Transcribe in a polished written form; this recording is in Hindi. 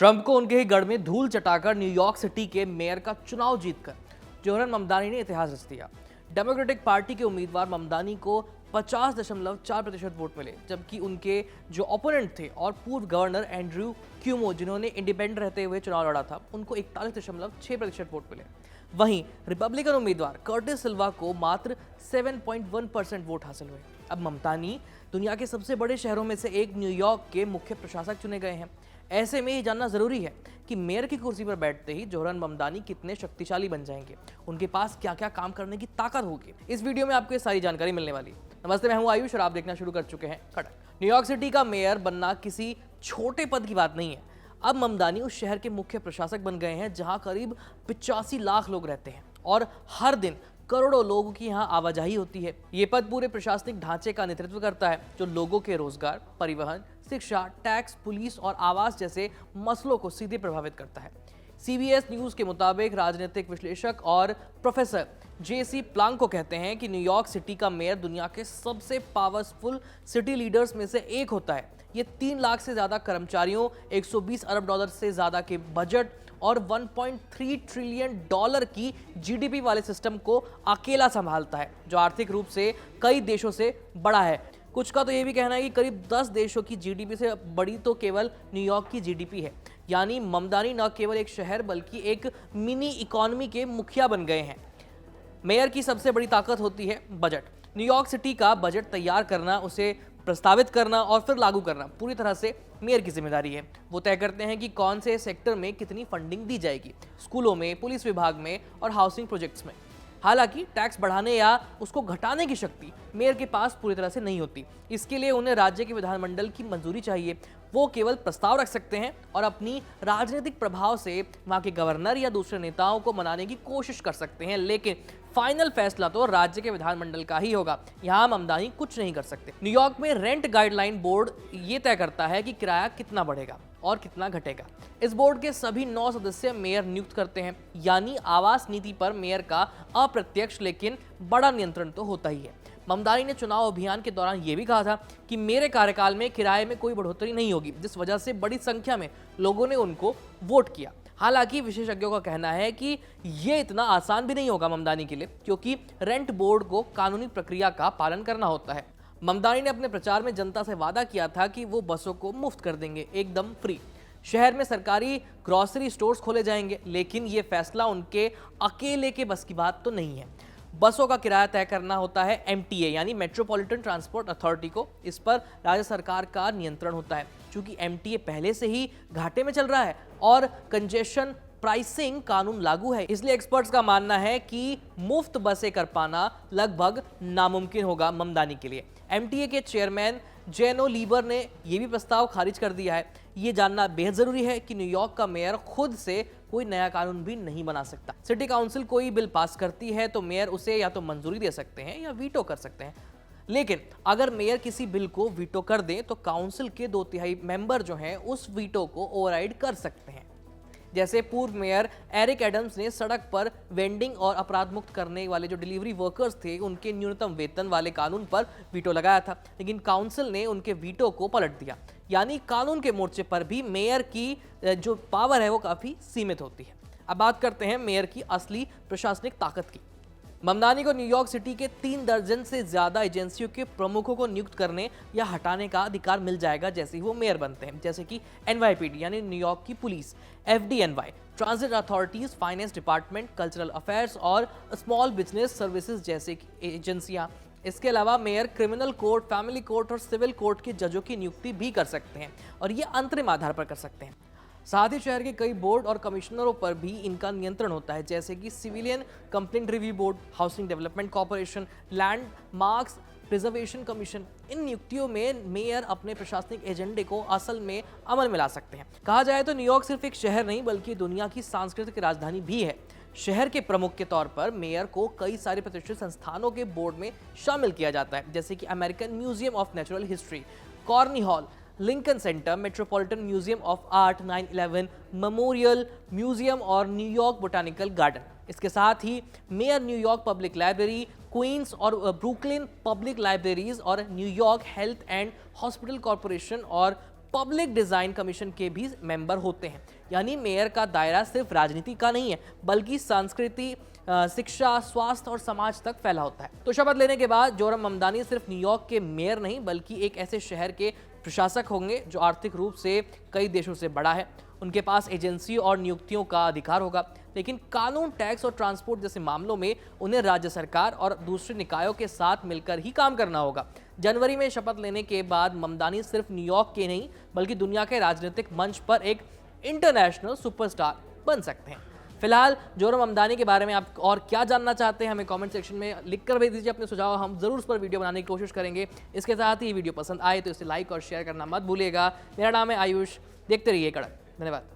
ट्रंप को उनके ही गढ़ में धूल चटाकर न्यूयॉर्क सिटी के मेयर का चुनाव जीतकर जोहरन ममदानी ने इतिहास रच दिया। डेमोक्रेटिक पार्टी के उम्मीदवार ममदानी को 50.4% वोट मिले, जबकि उनके जो ओपोनेंट थे और पूर्व गवर्नर एंड्रयू क्यूमो, जिन्होंने इंडिपेंडेंट रहते हुए चुनाव लड़ा था, उनको 41.6% वोट मिले। वहीं रिपब्लिकन उम्मीदवार कर्टिस सिल्वा को मात्र 7.1% वोट हासिल हुए। अब ममतानी दुनिया के सबसे बड़े शहरों में से एक न्यूयॉर्क के मुख्य प्रशासक चुने गए हैं। ऐसे में ये जानना जरूरी है कि मेयर की कुर्सी पर बैठते ही जोहरन ममदानी कितने शक्तिशाली बन जाएंगे, उनके पास क्या क्या काम करने की ताकत होगी। इस वीडियो में आपको ये सारी जानकारी मिलने वाली है। नमस्ते, मैं हूं आयुष और आप देखना शुरू कर चुके हैं कड़क। न्यूयॉर्क सिटी का मेयर बनना किसी छोटे पद की बात नहीं है। अब ममदानी उस शहर के मुख्य प्रशासक बन गए हैं जहां करीब 85 लाख लोग रहते हैं और हर दिन करोड़ों लोगों की यहाँ आवाजाही होती है। ये पद पूरे प्रशासनिक ढांचे का नेतृत्व करता है, जो लोगों के रोजगार, परिवहन, शिक्षा, टैक्स, पुलिस और आवास जैसे मसलों को सीधे प्रभावित करता है। CBS न्यूज के मुताबिक राजनीतिक विश्लेषक और प्रोफेसर JC प्लांको कहते हैं कि न्यूयॉर्क सिटी का मेयर दुनिया के सबसे पावरफुल सिटी लीडर्स में से एक होता है। ये 3 लाख से ज्यादा कर्मचारियों, 120 अरब डॉलर से ज्यादा के बजट और 1.3 ट्रिलियन डॉलर की GDP वाले सिस्टम को अकेला संभालता है, जो आर्थिक रूप से कई देशों से बड़ा है। कुछ का तो ये भी कहना है कि करीब 10 देशों की GDP से बड़ी तो केवल न्यूयॉर्क की GDP है। यानी ममदानी न केवल एक शहर बल्कि एक मिनी इकोनॉमी के मुखिया बन गए हैं। मेयर की सबसे बड़ी ताकत होती है बजट। न्यूयॉर्क सिटी का बजट तैयार करना, उसे प्रस्तावित करना और फिर लागू करना पूरी तरह से मेयर की जिम्मेदारी है। वो तय करते हैं कि कौन से सेक्टर में कितनी फंडिंग दी जाएगी, स्कूलों में, पुलिस विभाग में और हाउसिंग प्रोजेक्ट्स में। हालांकि टैक्स बढ़ाने या उसको घटाने की शक्ति मेयर के पास पूरी तरह से नहीं होती। इसके लिए उन्हें राज्य के विधानमंडल की मंजूरी चाहिए। वो केवल प्रस्ताव रख सकते हैं और अपनी राजनीतिक प्रभाव से वहां के गवर्नर या दूसरे नेताओं को मनाने की कोशिश कर सकते हैं, लेकिन फाइनल फैसला तो राज्य के विधानमंडल का ही होगा। यहाँ ममदानी कुछ नहीं कर सकते। न्यूयॉर्क में रेंट गाइडलाइन बोर्ड ये तय करता है कि किराया कितना बढ़ेगा और कितना घटेगा। इस बोर्ड के सभी 9 सदस्य मेयर नियुक्त करते हैं, यानी आवास नीति पर मेयर का अप्रत्यक्ष लेकिन बड़ा नियंत्रण तो होता ही है। ममदानी ने चुनाव अभियान के दौरान यह भी कहा था कि मेरे कार्यकाल में किराए में कोई बढ़ोतरी नहीं होगी, जिस वजह से बड़ी संख्या में लोगों ने उनको वोट किया। हालांकि विशेषज्ञों का कहना है कि यह इतना आसान भी नहीं होगा ममदानी के लिए, क्योंकि रेंट बोर्ड को कानूनी प्रक्रिया का पालन करना होता है। ममदानी ने अपने प्रचार में जनता से वादा किया था कि वो बसों को मुफ्त कर देंगे, एकदम फ्री। शहर में सरकारी ग्रोसरी स्टोर्स खोले जाएंगे, लेकिन ये फैसला उनके अकेले के बस की बात तो नहीं है। बसों का किराया तय करना होता है MTA यानी मेट्रोपॉलिटन ट्रांसपोर्ट अथॉरिटी को। इस पर राज्य सरकार का नियंत्रण होता है। चूंकि MTA पहले से ही घाटे में चल रहा है और कंजेशन प्राइसिंग कानून लागू है, इसलिए एक्सपर्ट्स का मानना है कि मुफ्त बसें कर पाना लगभग नामुमकिन होगा ममदानी के लिए। MTA के चेयरमैन जेनो लीबर ने यह भी प्रस्ताव खारिज कर दिया है। ये जानना बेहद जरूरी है कि न्यूयॉर्क का मेयर खुद से कोई नया कानून भी नहीं बना सकता। सिटी काउंसिल कोई बिल पास करती है तो मेयर उसे या तो मंजूरी दे सकते हैं या वीटो कर सकते हैं। लेकिन अगर मेयर किसी बिल को वीटो कर दे तो काउंसिल के 2/3 मेंबर जो हैं उस वीटो को ओवरराइड कर सकते हैं। जैसे पूर्व मेयर एरिक एडम्स ने सड़क पर वेंडिंग और अपराध मुक्त करने वाले जो डिलीवरी वर्कर्स थे, उनके न्यूनतम वेतन वाले कानून पर वीटो लगाया था, लेकिन काउंसिल ने उनके वीटो को पलट दिया। यानी कानून के मोर्चे पर भी मेयर की जो पावर है वो काफी सीमित होती है। अब बात करते हैं मेयर की असली प्रशासनिक ताकत की। ममदानी को न्यूयॉर्क सिटी के 3 दर्जन से ज्यादा एजेंसियों के प्रमुखों को नियुक्त करने या हटाने का अधिकार मिल जाएगा जैसे ही वो मेयर बनते हैं, जैसे कि NYPD यानी न्यूयॉर्क की police, FDNY, transit authorities, finance department, cultural affairs और स्मॉल बिजनेस सर्विसेज जैसे एजेंसियां। इसके अलावा mayor criminal court, family court और सिविल कोर्ट के जजों की नियुक्ति भी कर सकते हैं और ये अंतरिम आधार पर कर सकते हैं। साथ ही शहर के कई बोर्ड और कमिश्नरों पर भी इनका नियंत्रण होता है, जैसे कि civilian complaint review board, housing development corporation, landmarks preservation commission. इन नियुक्तियों में मेयर अपने प्रशासनिक एजेंडे को असल में अमल में ला सकते हैं। कहा जाए तो न्यूयॉर्क सिर्फ एक शहर नहीं बल्कि दुनिया की सांस्कृतिक राजधानी भी है। शहर के प्रमुख के तौर पर मेयर को कई सारे प्रतिष्ठित संस्थानों के बोर्ड में शामिल किया जाता है, जैसे कि American museum of natural history, Carnegie hall, Lincoln center, metropolitan museum of art, 9/11 memorial museum और न्यूयॉर्क बोटानिकल गार्डन। इसके साथ ही mayor New York public library, Queens और ब्रुकलिन पब्लिक लाइब्रेरीज और New York health and hospital corporation और पब्लिक डिजाइन कमीशन के भी मेंबर होते हैं। यानी मेयर का दायरा सिर्फ राजनीति का नहीं है, बल्कि संस्कृति, शिक्षा, स्वास्थ्य और समाज तक फैला होता है। तो शपथ लेने के बाद जोरम ममदानी सिर्फ न्यूयॉर्क के मेयर नहीं, बल्कि एक ऐसे शहर के प्रशासक होंगे जो आर्थिक रूप से कई देशों से बड़ा है। उनके पास एजेंसियों और नियुक्तियों का अधिकार होगा, लेकिन कानून, टैक्स और ट्रांसपोर्ट जैसे मामलों में उन्हें राज्य सरकार और दूसरे निकायों के साथ मिलकर ही काम करना होगा। जनवरी में शपथ लेने के बाद ममदानी सिर्फ न्यूयॉर्क के नहीं, बल्कि दुनिया के राजनीतिक मंच पर एक इंटरनेशनल सुपरस्टार बन सकते हैं। फिलहाल जोरम ममदानी के बारे में आप और क्या जानना चाहते हैं, हमें कमेंट सेक्शन में लिख कर भेज दीजिए अपने सुझाव। हम जरूर उस पर वीडियो बनाने की कोशिश करेंगे। इसके साथ ही वीडियो पसंद आए तो इसे लाइक और शेयर करना मत भूलिएगा। मेरा नाम है आयुष, देखते रहिए कड़क। धन्यवाद।